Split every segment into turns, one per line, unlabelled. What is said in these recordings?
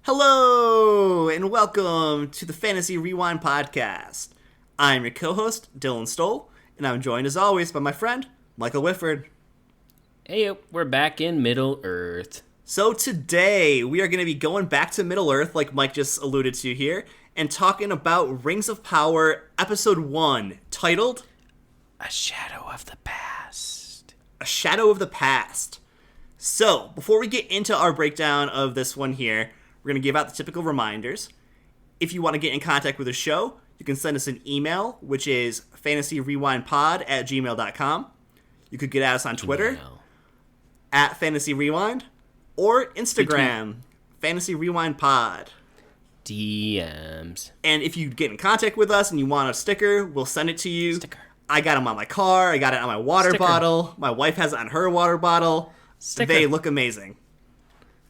Hello, and welcome to the Fantasy Rewind podcast. I'm your co-host, Dylan Stoll, and I'm joined as always by my friend, Michael Whitford.
Hey, we're back in Middle Earth.
So today, we are going to be going back to Middle Earth, like Mike just alluded to here, and talking about Rings of Power, Episode 1, titled
A Shadow of the Past.
A Shadow of the Past. So, before we get into our breakdown of this one here, we're going to give out the typical reminders. If you want to get in contact with the show, you can send us an email, which is fantasyrewindpod@gmail.com. You could get at us on Twitter, at Fantasy Rewind, or Instagram, Fantasy Rewind Pod.
DMs.
And if you get in contact with us and you want a sticker, we'll send it to you.
Sticker.
I got them on my car. I got it on my water bottle. My wife has it on her water bottle.
Sticker.
They look amazing.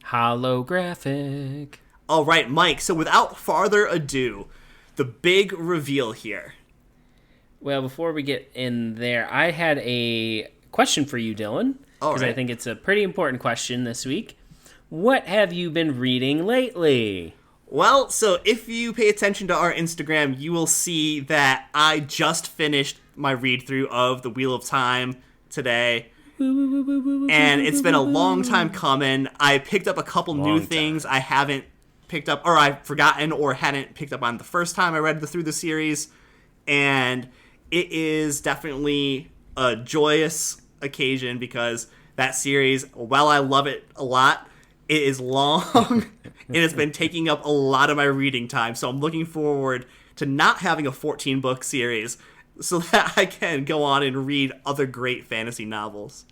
Holographic.
All right, Mike. So without farther ado, the big reveal here.
Well, before we get in there, I had a question for you, Dylan. Because I think it's a pretty important question this week. What have you been reading lately?
Well, so if you pay attention to our Instagram, you will see that I just finished my read-through of The Wheel of Time today. And it's been a long time coming. I picked up a couple new things I haven't picked up, or I've forgotten or hadn't picked up on the first time I read through the series. And it is definitely a joyous occasion because that series, while I love it a lot, it is long and it's been taking up a lot of my reading time. So I'm looking forward to not having a 14-book series so that I can go on and read other great fantasy novels.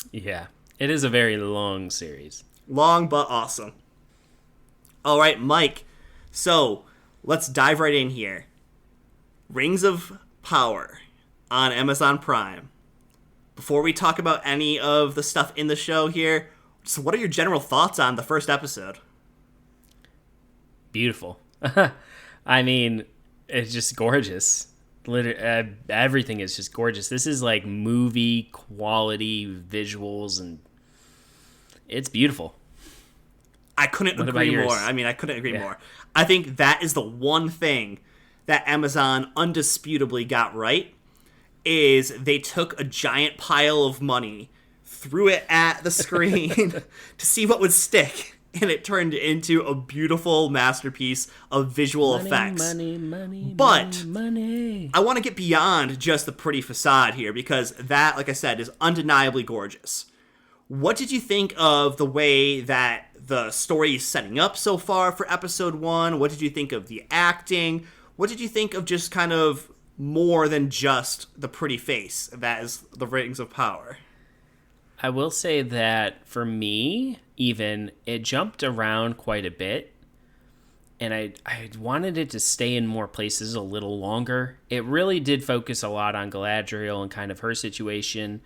Yeah, it is a very long series.
Long but awesome. All right, Mike. So let's dive right in here. Rings of Power on Amazon Prime. Before we talk about any of the stuff in the show here, so what are your general thoughts on the first episode?
Beautiful. I mean, it's just gorgeous. Everything is just gorgeous. This is like movie quality visuals, and it's beautiful.
I couldn't agree more. I couldn't agree more. I think that is the one thing that Amazon undisputably got right, is they took a giant pile of money, threw it at the screen to see what would stick, and it turned into a beautiful masterpiece of visual effects. But I want to get beyond just the pretty facade here, because that, like I said, is undeniably gorgeous. What did you think of the way that the story is setting up so far for episode 1? What did you think of the acting? What did you think of just kind of more than just the pretty face that is the Rings of Power?
I will say that for me, even, it jumped around quite a bit, and I wanted it to stay in more places a little longer. It really did focus a lot on Galadriel and kind of her situation,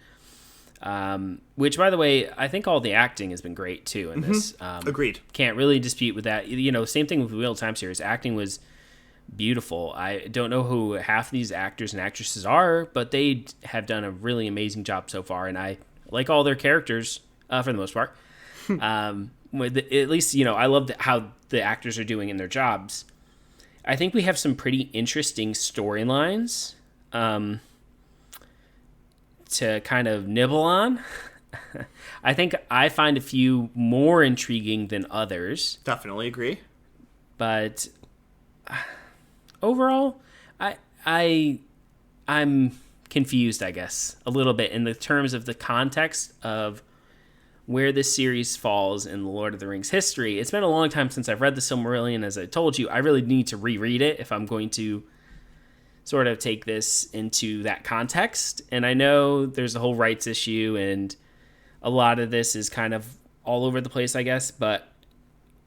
which, by the way, I think all the acting has been great, too, in this.
Agreed. Can't
really dispute with that. You know, same thing with the Wheel of Time series. Acting was beautiful. I don't know who half these actors and actresses are, but they have done a really amazing job so far, and I like all their characters for the most part. At least, you know, I love how the actors are doing in their jobs. I think we have some pretty interesting storylines to kind of nibble on. I think I find a few more intriguing than others.
Definitely agree.
But overall, I'm confused, I guess, a little bit in the terms of the context of where this series falls in the Lord of the Rings history. It's been a long time since I've read the Silmarillion. As I told you, I really need to reread it if I'm going to sort of take this into that context. And I know there's a whole rights issue, and a lot of this is kind of all over the place, I guess. But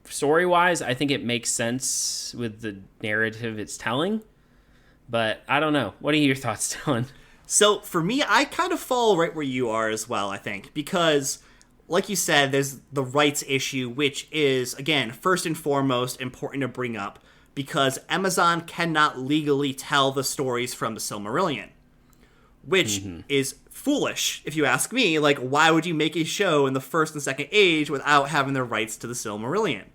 story-wise, I think it makes sense with the narrative it's telling. But I don't know. What are your thoughts, Dylan?
So for me, I kind of fall right where you are as well, I think, because like you said, there's the rights issue, which is, again, first and foremost important to bring up, because Amazon cannot legally tell the stories from the Silmarillion, which is foolish, if you ask me. Like, why would you make a show in the First and Second Age without having the rights to the Silmarillion?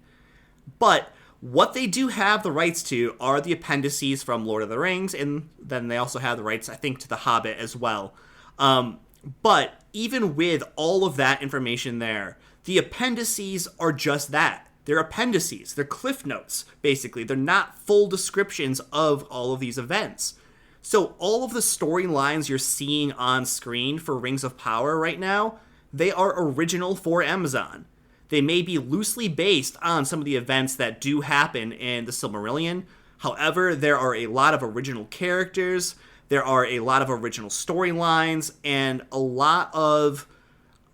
But what they do have the rights to are the appendices from Lord of the Rings, and then they also have the rights, I think, to The Hobbit as well. But even with all of that information there, the appendices are just that. They're appendices. They're cliff notes, basically. They're not full descriptions of all of these events. So all of the storylines you're seeing on screen for Rings of Power right now, they are original for Amazon. They may be loosely based on some of the events that do happen in the Silmarillion. However, there are a lot of original characters, there are a lot of original storylines, and a lot of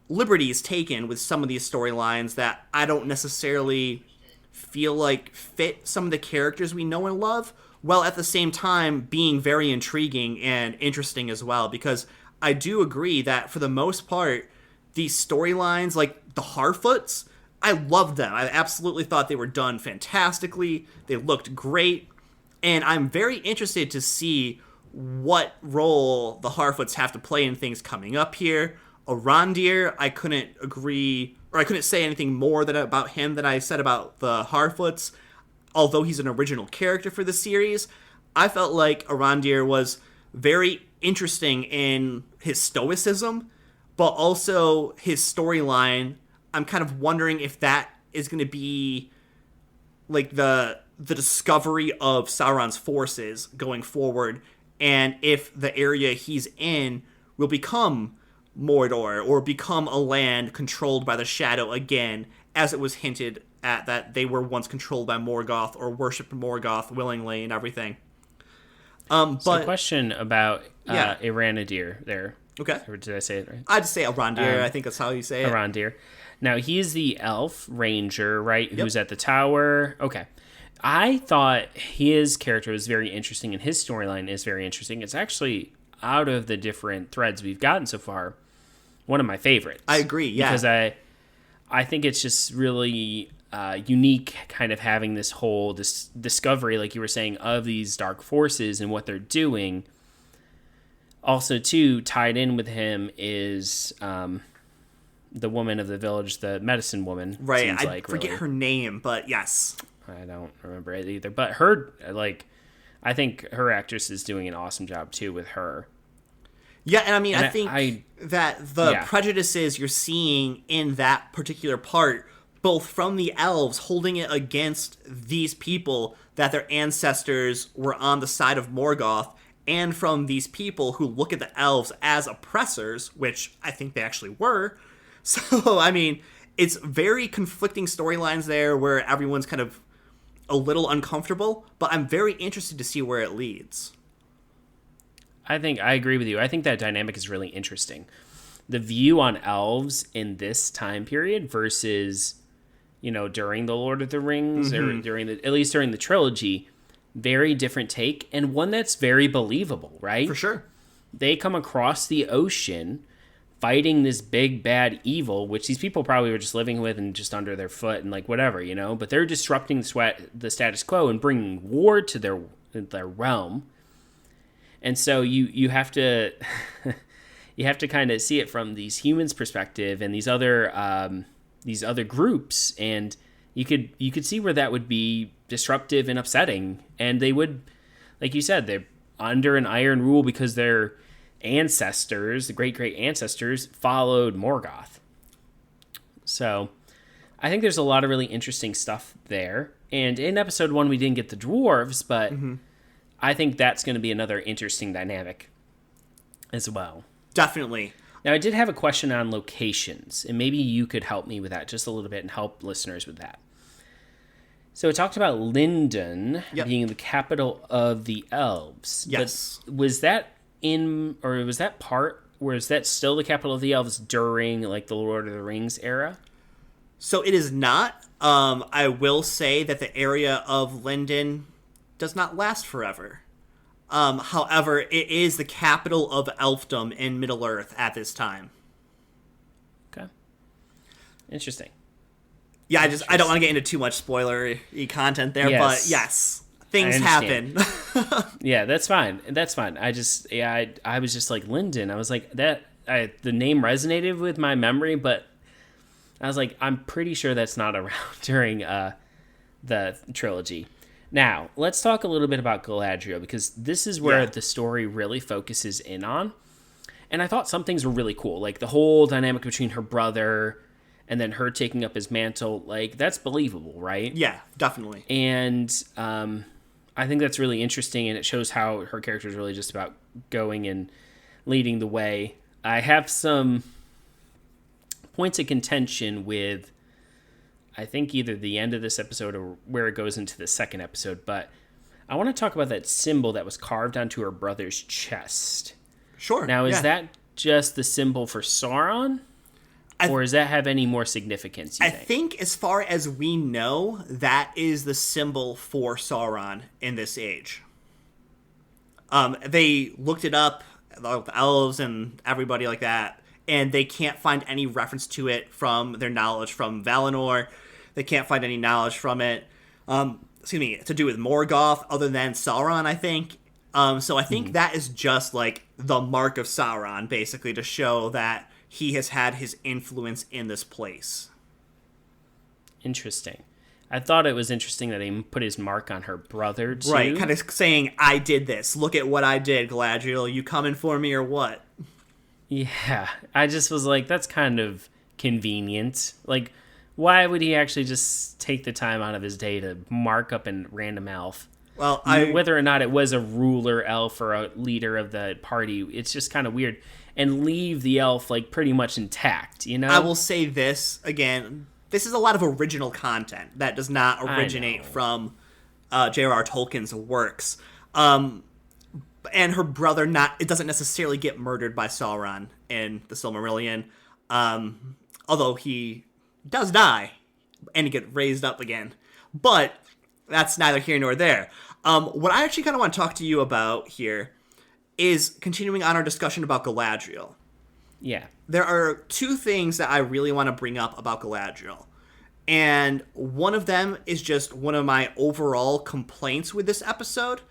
liberties taken with some of these storylines that I don't necessarily feel like fit some of the characters we know and love, while at the same time being very intriguing and interesting as well. Because I do agree that for the most part, these storylines, like the Harfoots, I loved them. I absolutely thought they were done fantastically. They looked great. And I'm very interested to see what role the Harfoots have to play in things coming up here. Arondir, I couldn't agree, or I couldn't say anything more about him than I said about the Harfoots. Although he's an original character for the series, I felt like Arondir was very interesting in his stoicism, but also his storyline. I'm kind of wondering if that is going to be like the discovery of Sauron's forces going forward, and if the area he's in will become Mordor or become a land controlled by the Shadow again, as it was hinted at that they were once controlled by Morgoth or worshipped Morgoth willingly and everything. But
a question about Iranadir there.
Okay.
Or did I say it right?
I'd say Arondir. I think that's how you say it.
Arondir. Now, he's the elf ranger, right, who's at the tower. Okay. I thought his character was very interesting, and his storyline is very interesting. It's actually, out of the different threads we've gotten so far, one of my favorites.
I agree, yeah.
Because I think it's just really unique, kind of having this whole discovery, like you were saying, of these dark forces and what they're doing. Also, too, tied in with him is the woman of the village, the medicine woman.
Right, I forget her name, but yes.
I don't remember it either. But her, I think her actress is doing an awesome job, too, with her.
Yeah, and I mean, I think that the prejudices you're seeing in that particular part, both from the elves holding it against these people that their ancestors were on the side of Morgoth, and from these people who look at the elves as oppressors, which I think they actually were. So, I mean, it's very conflicting storylines there where everyone's kind of a little uncomfortable, but I'm very interested to see where it leads.
I agree with you. I think that dynamic is really interesting. The view on elves in this time period versus, during the Lord of the Rings or at least during the trilogy, very different take, and one that's very believable, right?
For sure.
They come across the ocean fighting this big bad evil, which these people probably were just living with and just under their foot and whatever, but they're disrupting the status quo and bringing war to their realm. And so you have to you have to kind of see it from these humans' perspective and these other groups, and you could see where that would be disruptive and upsetting. And they would, like you said, they're under an iron rule because their ancestors, the great ancestors, followed Morgoth. So I think there's a lot of really interesting stuff there. And in episode 1, we didn't get the dwarves, but I think that's going to be another interesting dynamic as well.
Definitely.
Now, I did have a question on locations, and maybe you could help me with that just a little bit and help listeners with that. So it talked about Lindon being the capital of the elves.
Yes.
But was that was that still the capital of the elves during the Lord of the Rings era?
So it is not. I will say that the area of Lindon does not last forever. However, it is the capital of elfdom in Middle-earth at this time.
Okay. Interesting.
Yeah, I don't want to get into too much spoiler-y content there, but yes, things happen.
Yeah, that's fine. That's fine. I was just like, Lindon. I was like, the name resonated with my memory, but I was like, I'm pretty sure that's not around during the trilogy. Now, let's talk a little bit about Galadriel, because this is where the story really focuses in on. And I thought some things were really cool, like the whole dynamic between her brother and then her taking up his mantle. Like, that's believable, right?
Yeah, definitely.
And I think that's really interesting, and it shows how her character is really just about going and leading the way. I have some points of contention with, I think, either the end of this episode or where it goes into the second episode, but I want to talk about that symbol that was carved onto her brother's chest.
Sure.
Now, is that just the symbol for Sauron? Or does that have any more significance, you think?
I think, as far as we know, that is the symbol for Sauron in this age. They looked it up, the elves and everybody like that, and they can't find any reference to it from their knowledge from Valinor. They can't find any knowledge from it, to do with Morgoth, other than Sauron, I think. So I think that is just, like, the mark of Sauron, basically, to show that he has had his influence in this place.
Interesting. I thought it was interesting that he put his mark on her brother, too.
Right, kind of saying, I did this. Look at what I did, Galadriel. You coming for me or what?
Yeah, I just was like, that's kind of convenient. Like, why would he actually just take the time out of his day to mark up a random elf?
Well,
whether or not it was a ruler elf or a leader of the party, it's just kind of weird. And leave the elf, like, pretty much intact, you know?
I will say this, again, this is a lot of original content that does not originate from J.R.R. Tolkien's works. And her brother, it doesn't necessarily get murdered by Sauron in the Silmarillion, although he does die and get raised up again. But that's neither here nor there. What I actually kind of want to talk to you about here is continuing on our discussion about Galadriel.
Yeah.
There are two things that I really want to bring up about Galadriel. And one of them is just one of my overall complaints with this episode.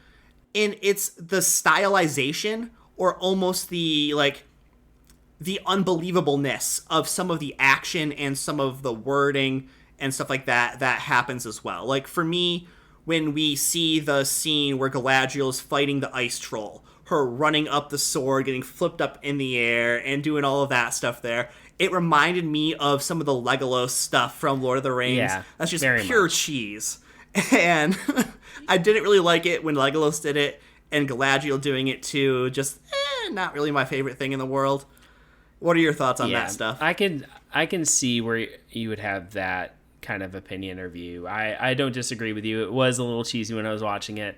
And it's the stylization, or almost the unbelievableness of some of the action and some of the wording and stuff like that happens as well. Like, for me, when we see the scene where Galadriel is fighting the ice troll, her running up the sword, getting flipped up in the air, and doing all of that stuff there, it reminded me of some of the Legolas stuff from Lord of the Rings.
Yeah,
that's just pure cheese. And I didn't really like it when Legolas did it, and Galadriel doing it too. Just, not really my favorite thing in the world. What are your thoughts on that stuff?
I can see where you would have that kind of opinion or view. I don't disagree with you. It was a little cheesy when I was watching it.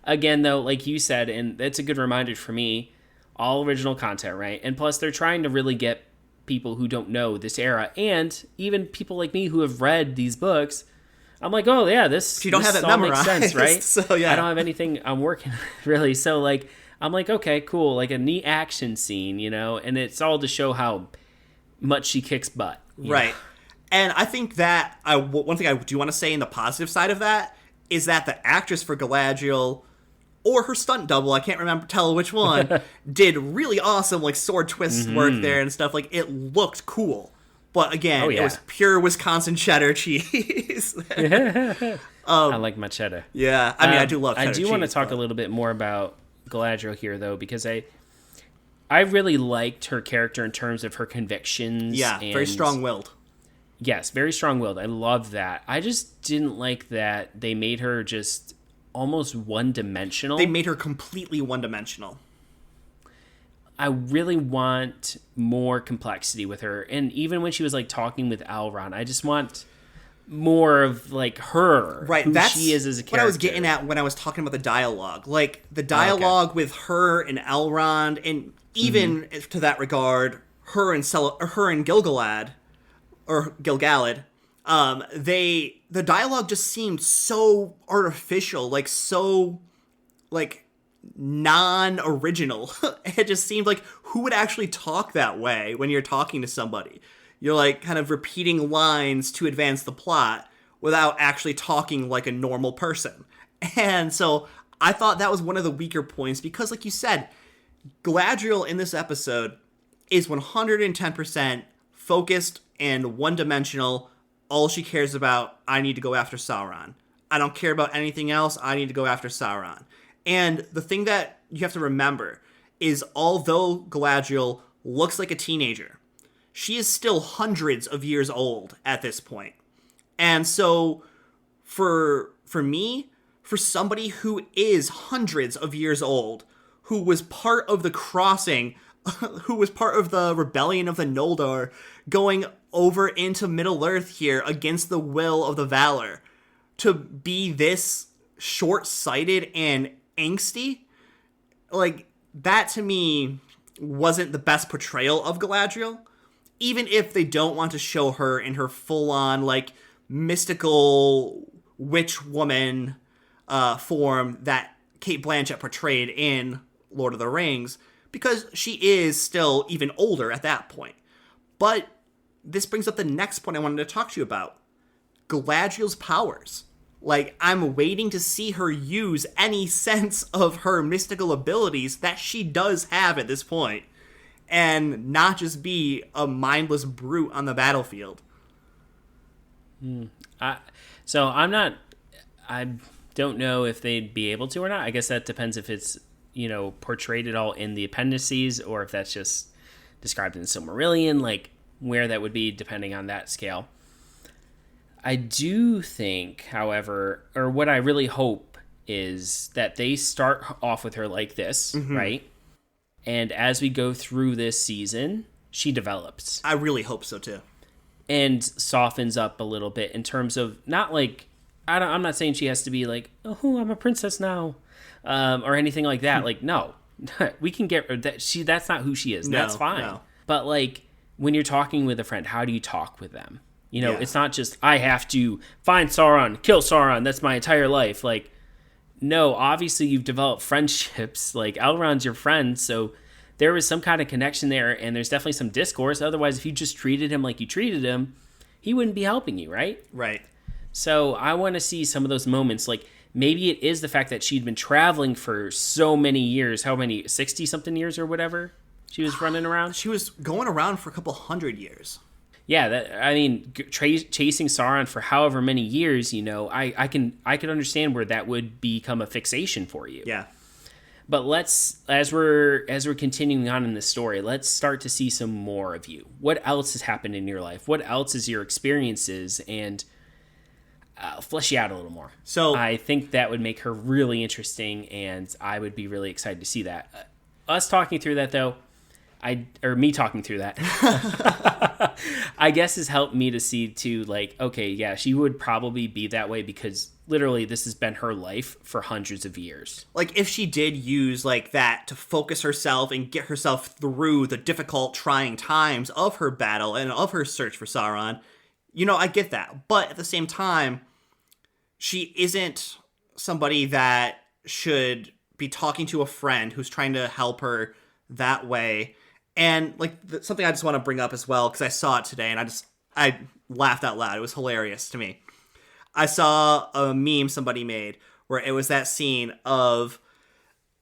Again, though, like you said, and it's a good reminder for me, all original content, right? And plus, they're trying to really get people who don't know this era, and even people like me who have read these books. I'm like, oh yeah, this,
you don't have it memorized,
makes sense, right?
So yeah,
I don't have anything I'm working really. So like, I'm like, okay, cool, like a neat action scene, you know, and it's all to show how much she kicks butt,
right?
know?
And I think that one thing I do want to say in the positive side of that is that the actress for Galadriel, or her stunt double, I can't tell which one, did really awesome, like, sword twist work there and stuff. Like, it looked cool. But again, it was pure Wisconsin cheddar cheese.
I like my cheddar.
Yeah, I mean, I do love cheddar cheese.
I do want to talk a little bit more about Galadriel here, though, because I really liked her character in terms of her convictions.
Yeah, very strong-willed.
Yes, very strong-willed. I love that. I just didn't like that they made her just almost one-dimensional.
They made her completely one-dimensional.
I really want more complexity with her. And even when she was, like, talking with Elrond, I just want more of, like, her.
Right,
who
that's
she is as a character.
What I was getting at when I was talking about the dialogue. Like, the dialogue with her and Elrond, and even to that regard, her and Gilgalad, or Gilgalad, the dialogue just seemed so artificial, like, so, like, non-original. It just seemed like, who would actually talk that way when you're talking to somebody? You're, like, kind of repeating lines to advance the plot without actually talking like a normal person. And so I thought that was one of the weaker points, because, like you said, Galadriel in this episode is 110% focused and one-dimensional all she cares about, I need to go after Sauron. I don't care about anything else. I need to go after Sauron. And the thing that you have to remember is although Galadriel looks like a teenager, she is still hundreds of years old at this point. And so for me, for somebody who is hundreds of years old, who was part of the crossing, who was part of the rebellion of the Noldor, going over into Middle-earth here against the will of the Valar, to be this short-sighted and angsty, like, that to me wasn't the best portrayal of Galadriel. Even if they don't want to show her in her full-on, like, mystical witch woman form that Cate Blanchett portrayed in Lord of the Rings, because she is still even older at that point. But this brings up the next point I wanted to talk to you about. Galadriel's powers. Like, I'm waiting to see her use any sense of her mystical abilities that she does have at this point, and not just be a mindless brute on the battlefield.
I don't know if they'd be able to or not. I guess that depends if it's, portrayed at all in the appendices, or if that's just described in Silmarillion, like where that would be depending on that scale. I do think, however, or what I really hope is that they start off with her like this, right? And as we go through this season, she develops.
I really hope so too.
And softens up a little bit in terms of not like, I'm not saying she has to be like, oh, I'm a princess now, or anything like that. Like, no, we can get that. That's not who she is. No, that's fine. No. But like when you're talking with a friend, how do you talk with them? It's not just, I have to find Sauron, kill Sauron. That's my entire life. Like, no, obviously you've developed friendships. Like, Elrond's your friend, so there was some kind of connection there, and there's definitely some discourse. Otherwise, if you just treated him like you treated him, he wouldn't be helping you, right?
Right.
So I want to see some of those moments. Like, maybe it is the fact that she'd been traveling for so many years. How many? 60-something years or whatever she was running around?
She was going around for a couple 100 years.
Yeah, chasing Sauron for however many years, I can understand where that would become a fixation for you.
Yeah.
But as we're continuing on in this story, let's start to see some more of you. What else has happened in your life? What else is your experiences? And flesh you out a little more. So I think that would make her really interesting, and I would be really excited to see that. Us talking through that, though, me talking through that, I guess has helped me to see too, like, okay, yeah, she would probably be that way because literally this has been her life for hundreds of years.
Like, if she did use like that to focus herself and get herself through the difficult, trying times of her battle and of her search for Sauron, I get that. But at the same time, she isn't somebody that should be talking to a friend who's trying to help her that way. And like something I just want to bring up as well, because I saw it today and I laughed out loud. It was hilarious to me. I saw a meme somebody made where it was that scene of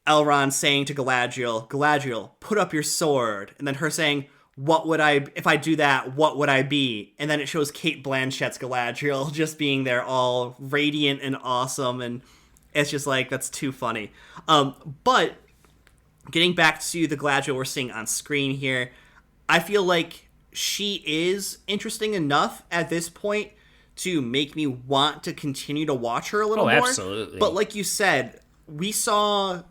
Elrond saying to Galadriel, put up your sword. And then her saying, if I do that, what would I be? And then it shows Cate Blanchett's Galadriel just being there all radiant and awesome. And it's just like, that's too funny. But getting back to the Galadriel we're seeing on screen here, I feel like she is interesting enough at this point to make me want to continue to watch her a little more.
Absolutely.
But like you said, we saw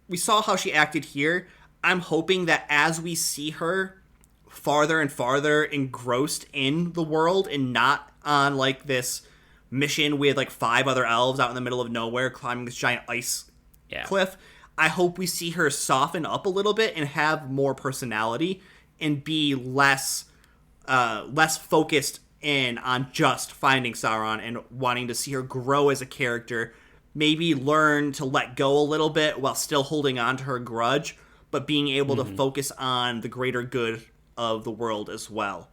how she acted here. I'm hoping that as we see her farther and farther engrossed in the world and not on like this mission with like 5 other elves out in the middle of nowhere climbing this giant ice cliff, I hope we see her soften up a little bit and have more personality and be less focused in on just finding Sauron and wanting to see her grow as a character, maybe learn to let go a little bit while still holding on to her grudge, but being able to focus on the greater good of the world as well.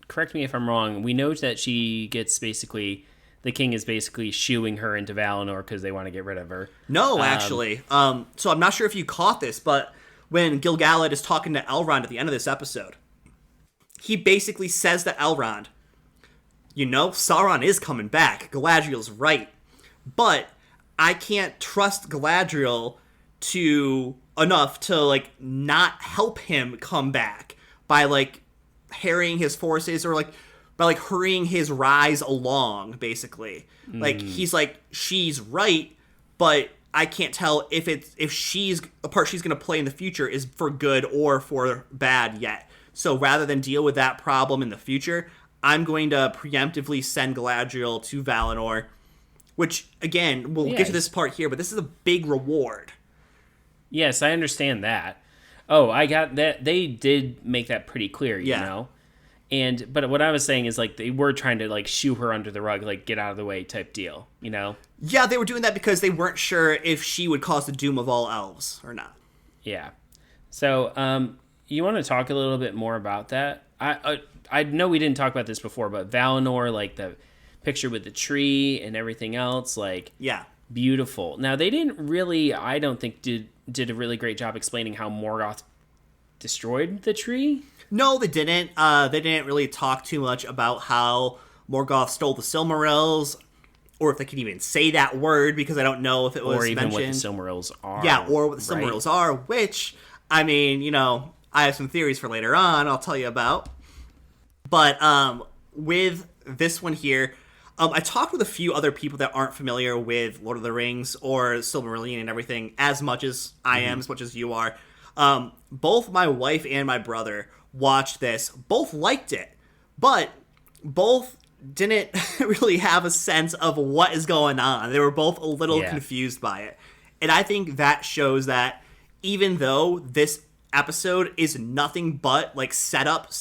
Correct me if I'm wrong. We know that she gets basically... The king is basically shooing her into Valinor because they want to get rid of her.
No, actually. So I'm not sure if you caught this, but when Gil-galad is talking to Elrond at the end of this episode, he basically says to Elrond, Sauron is coming back. Galadriel's right. But I can't trust Galadriel enough to, like, not help him come back by, like, harrying his forces or, like, by, like, hurrying his rise along, basically. Like, he's like, she's right, but I can't tell if she's a part she's going to play in the future is for good or for bad yet. So rather than deal with that problem in the future, I'm going to preemptively send Galadriel to Valinor, which, again, we'll get to this part here, but this is a big reward.
Yes, I understand that. Oh, I got that. They did make that pretty clear, you know? But what I was saying is, like, they were trying to, like, shoo her under the rug, like, get out of the way type deal, you know?
Yeah, they were doing that because they weren't sure if she would cause the doom of all elves or not.
Yeah. So, you want to talk a little bit more about that? I know we didn't talk about this before, but Valinor, like, the picture with the tree and everything else, like, beautiful. Now, they didn't really, I don't think, did a really great job explaining how Morgoth destroyed the tree.
No, they didn't. They didn't really talk too much about how Morgoth stole the Silmarils, or if they could even say that word, because I don't know if it was mentioned. Or even
what the Silmarils are.
Yeah, or what the Silmarils are, which, I mean, I have some theories for later on I'll tell you about. But with this one here, I talked with a few other people that aren't familiar with Lord of the Rings or Silmarillion and everything as much as I am, as much as you are. Both my wife and my brother watched this. Both liked it, but both didn't really have a sense of what is going on. They were both a little confused by it. And I think that shows that even though this episode is nothing but, like, setup,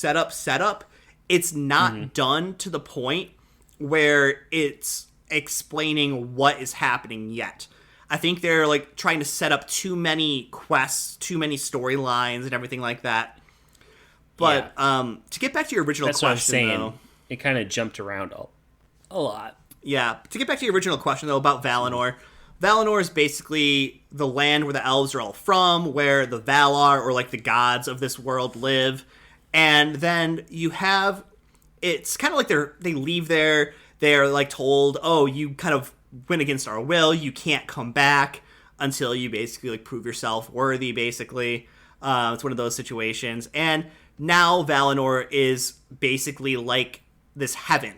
it's not done to the point where it's explaining what is happening yet. I think they're, like, trying to set up too many quests, too many storylines and everything like that. But to get back to your original question,
what I was saying. It kind of jumped around a lot.
Yeah, to get back to your original question, though, about Valinor. Valinor is basically the land where the elves are all from, where the Valar, or, like, the gods of this world, live. And then you have, it's kind of like they leave there, they're, like, told, oh, you kind of went against our will, you can't come back until you basically, like, prove yourself worthy, basically. It's one of those situations. And now Valinor is basically like this heaven,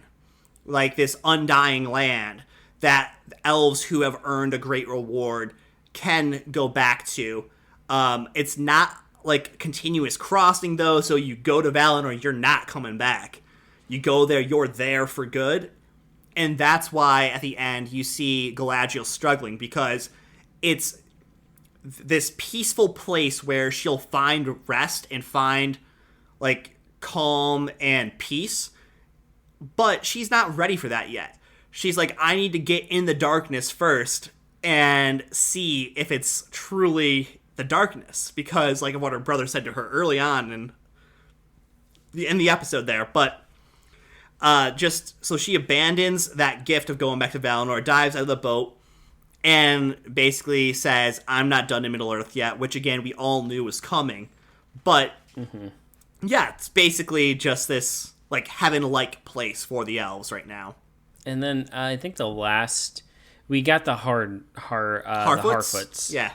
like this undying land that elves who have earned a great reward can go back to. It's not like continuous crossing, though, so you go to Valinor, you're not coming back. You go there, you're there for good. And that's why at the end you see Galadriel struggling, because it's this peaceful place where she'll find rest and find, like, calm and peace, but she's not ready for that yet. She's like, I need to get in the darkness first and see if it's truly the darkness, because, like, of what her brother said to her early on in the episode there. But just so she abandons that gift of going back to Valinor, dives out of the boat, and basically says, I'm not done in Middle-earth yet, which, again, we all knew was coming. But yeah, it's basically just this, like, heaven-like place for the elves right now.
And then I think we got the Harfoots.
Yeah.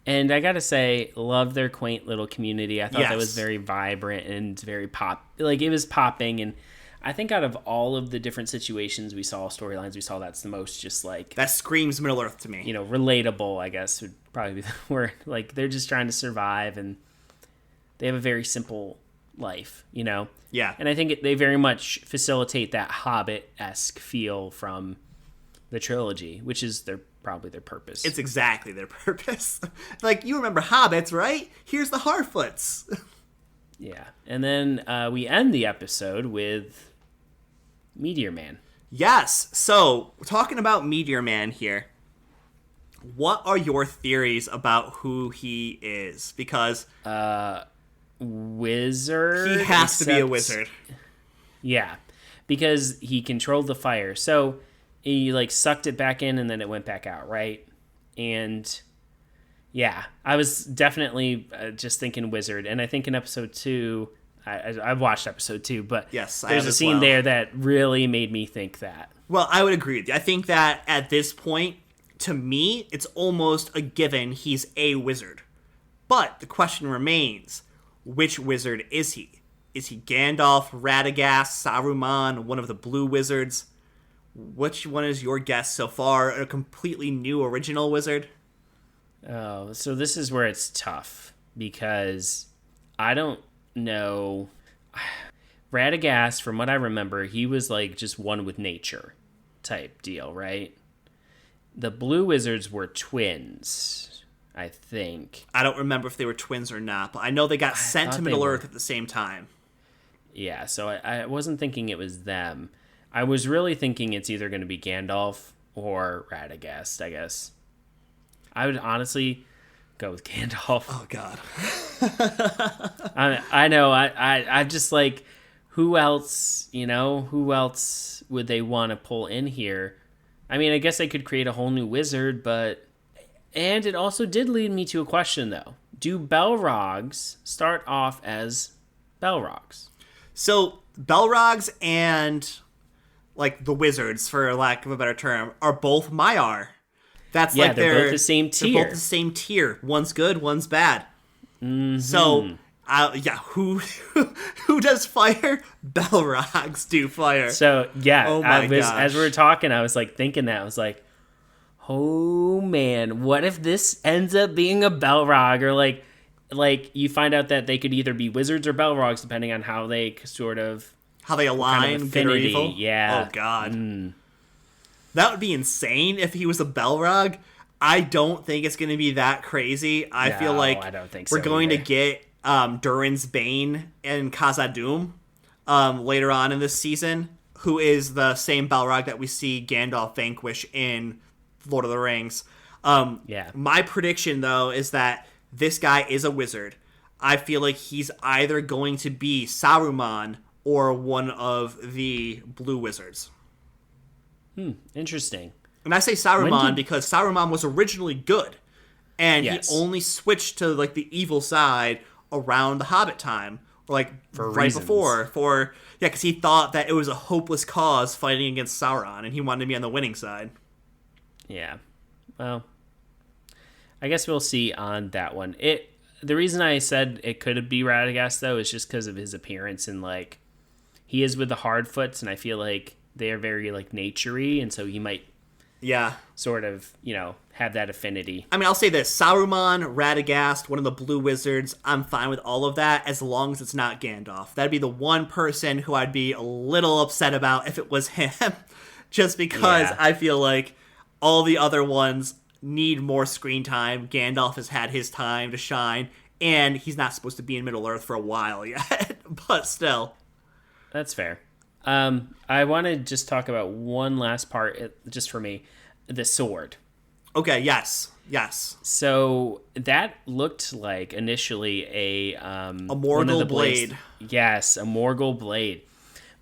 And I gotta say, love their quaint little community. I thought that was very vibrant and very it was popping. And I think out of all of the different situations storylines we saw, that's the most just, like,
that screams Middle-earth to me.
Relatable, I guess, would probably be the word. Like, they're just trying to survive, and they have a very simple life, Yeah. And I think they very much facilitate that Hobbit-esque feel from the trilogy, which is probably their purpose.
It's exactly their purpose. Like, you remember Hobbits, right? Here's the Harfoots.
Yeah. And then we end the episode with Meteor Man.
Yes. So, talking about Meteor Man here, what are your theories about who he is? Because
wizard.
He has to be a wizard.
Yeah, because he controlled the fire. So he, like, sucked it back in and then it went back out, right? And yeah, I was definitely just thinking wizard. And I think in episode 2, I've watched episode 2, but
yes,
there's a scene there that really made me think that.
Well, I would agree with you. I think that at this point, to me, it's almost a given he's a wizard. But the question remains, which wizard is he? Is he Gandalf, Radagast, Saruman, one of the blue wizards? Which one is your guess so far? A completely new original wizard?
Oh, so this is where it's tough, because I don't know. Radagast, from what I remember, he was like just one with nature type deal, right? The blue wizards were twins, I think.
I don't remember if they were twins or not, but I know they got sent to Middle Earth at the same time.
Yeah, so I wasn't thinking it was them. I was really thinking it's either going to be Gandalf or Radagast, I guess. I would honestly go with Gandalf.
Oh, God.
I know. I just like, who else, who else would they want to pull in here? I mean, I guess they could create a whole new wizard, but... And it also did lead me to a question, though. Do Balrogs start off as Balrogs?
So, Balrogs and, like, the wizards, for lack of a better term, are both Maiar. That's like
they're both the same tier.
They're both the same tier. One's good, one's bad.
Mm-hmm.
So, who does fire? Balrogs do fire.
So, yeah,
oh my gosh.
As we were talking, I was, like, thinking that. I was like, oh, man, what if this ends up being a Balrog? Or, like you find out that they could either be wizards or Balrogs, depending on how they sort of...
How they align,
kind of affinity.
Good or evil?
Yeah.
Oh, God. That would be insane if he was a Balrog. I don't think it's going to be that crazy. I feel like
I don't think
we're going to get Durin's Bane and Khazad-dûm later on in this season, who is the same Balrog that we see Gandalf vanquish in Lord of the Rings. My prediction, though, is that this guy is a wizard. I feel like he's either going to be Saruman or one of the blue wizards.
Interesting.
And I say Saruman because Saruman was originally good, and he only switched to like the evil side around the Hobbit time, or like right reasons. before. Because he thought that it was a hopeless cause fighting against Sauron, and he wanted to be on the winning side.
Yeah, well, I guess we'll see on that one. The reason I said it could be Radagast though is just because of his appearance, and like he is with the Hardfoots, and I feel like they are very like naturey, and so he might sort of have that affinity. I
mean, I'll say this: Saruman, Radagast, one of the blue wizards, I'm fine with all of that as long as it's not Gandalf. That'd be the one person who I'd be a little upset about if it was him, just because I feel like all the other ones need more screen time. Gandalf has had his time to shine, and he's not supposed to be in Middle-earth for a while yet, but still.
That's fair. I want to just talk about one last part, just for me, the sword.
Okay, yes.
So that looked like initially a
Morgul blade.
Yes, a Morgul blade.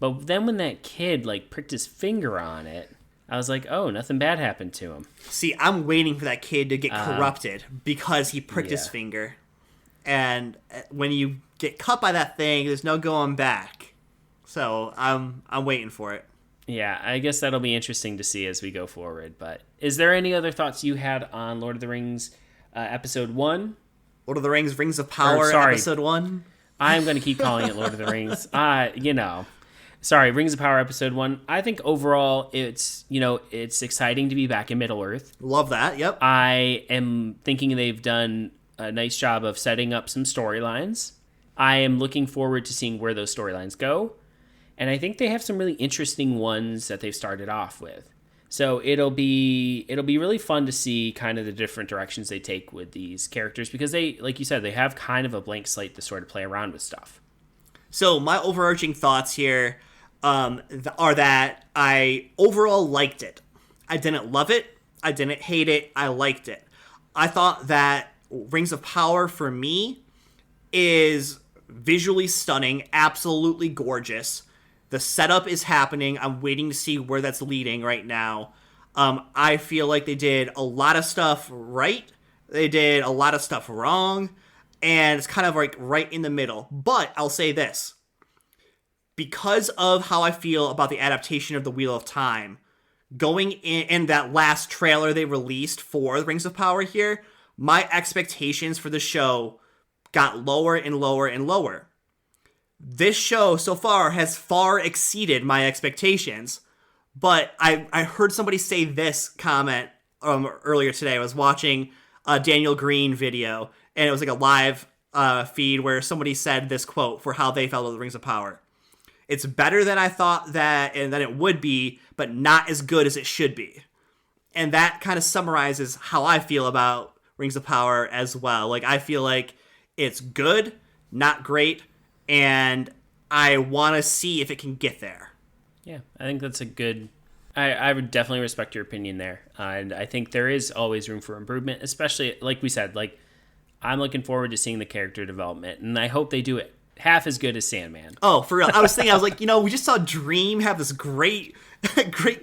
But then when that kid like pricked his finger on it, I was like, oh, nothing bad happened to him.
See, I'm waiting for that kid to get corrupted because he pricked his finger. And when you get cut by that thing, there's no going back. So I'm waiting for it.
Yeah, I guess that'll be interesting to see as we go forward. But is there any other thoughts you had on Lord of the Rings Episode 1?
Lord of the Rings, Rings of Power, Episode 1?
I'm going to keep calling it Lord of the Rings. Sorry, Rings of Power Episode 1. I think overall it's exciting to be back in Middle-earth.
Love that, yep.
I am thinking they've done a nice job of setting up some storylines. I am looking forward to seeing where those storylines go. And I think they have some really interesting ones that they've started off with. So it'll be really fun to see kind of the different directions they take with these characters, because they, like you said, they have kind of a blank slate to sort of play around with stuff.
So my overarching thoughts here are that I overall liked it. I didn't love it. I didn't hate it. I liked it. I thought that Rings of Power for me is visually stunning, absolutely gorgeous. The setup is happening. I'm waiting to see where that's leading right now. I feel like they did a lot of stuff right. They did a lot of stuff wrong. And it's kind of like right in the middle. But I'll say this. because of how I feel about the adaptation of the Wheel of Time, going in that last trailer they released for the Rings of Power here, my expectations for the show got lower and lower and lower. This show so far has far exceeded my expectations, but I heard somebody say this comment earlier today. I was watching a Daniel Green video, and it was like a live feed where somebody said this quote for how they felt about the Rings of Power. It's better than I thought that it would be, but not as good as it should be. And that kind of summarizes how I feel about Rings of Power as well. Like, I feel like it's good, not great, and I want to see if it can get there.
Yeah, I think that's a good... I would definitely respect your opinion there. And I think there is always room for improvement, especially, like we said, like, I'm looking forward to seeing the character development, and I hope they do it half as good as Sandman.
Oh, for real. I was like, we just saw Dream have this great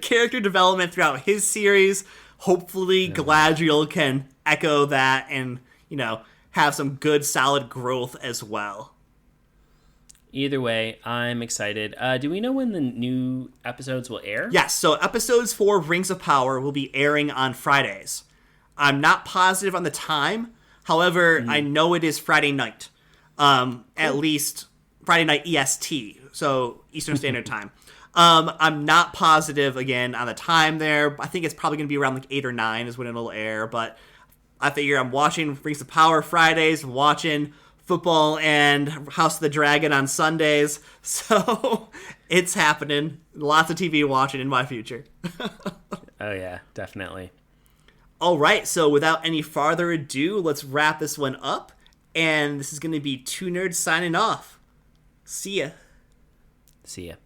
character development throughout his series. Hopefully Galadriel can echo that and, have some good, solid growth as well.
Either way, I'm excited. Do we know when the new episodes will air?
Yes, so episodes for Rings of Power will be airing on Fridays. I'm not positive on the time. However, I know it is Friday night. At least Friday night EST, so Eastern Standard Time. I'm not positive, again, on the time there. I think it's probably going to be around like 8 or 9 is when it'll air, but I figure I'm watching Rings of Power Fridays, I'm watching football and House of the Dragon on Sundays, so it's happening. Lots of TV watching in my future.
Oh yeah, definitely.
All right, so without any farther ado, let's wrap this one up, and this is going to be Two Nerds signing off. See ya.
See ya.